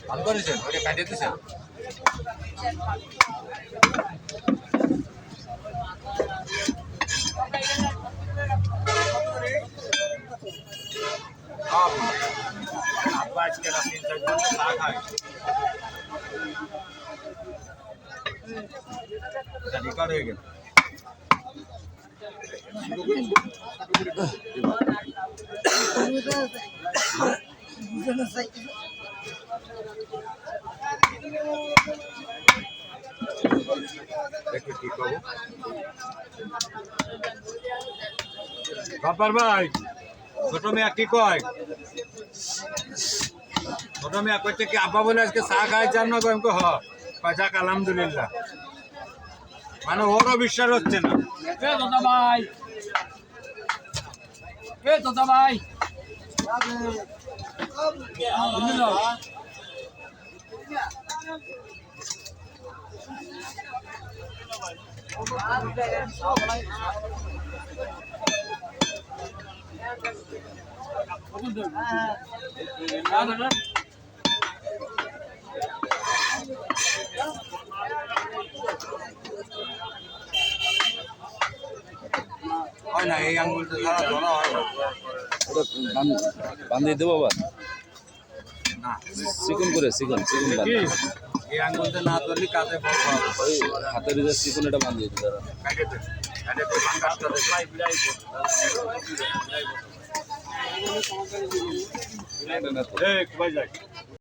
ভালো করেছেন, ওটা কাটিয়ে দিয়েছেন। আব্বা আজকে রাত 3-4 ঘন্টা চা খায়। এটা রেকর্ড হয়ে গেল। বাপার ভাই ছোট মেয়ে কি কয়? ছোট মেয়ে কইতে কি আব্বা বলে আজকে চা খাইছেন না? কই হ যাক আলহামদুলিল্লাহ। মানে ওরও বিশ্বাস হচ্ছে না। দাদা ভাই দাদা ভাই হয় না, এই আঙ্গুলটা ছাড়া ধরা হয় না। বান্ধিয়ে দেবো আবার না চিকন করে চিকন চিকন বান্ধি এই আঙ্গুলটা না ধরলে কাজে বসা হবে। ওই হাতের ভিতরে চিকন এটা বান্ধিয়ে দিতে হবে। কাটিয়ে দে, কাটিয়ে দে, ভাঙাটা দে। এই কই যায়?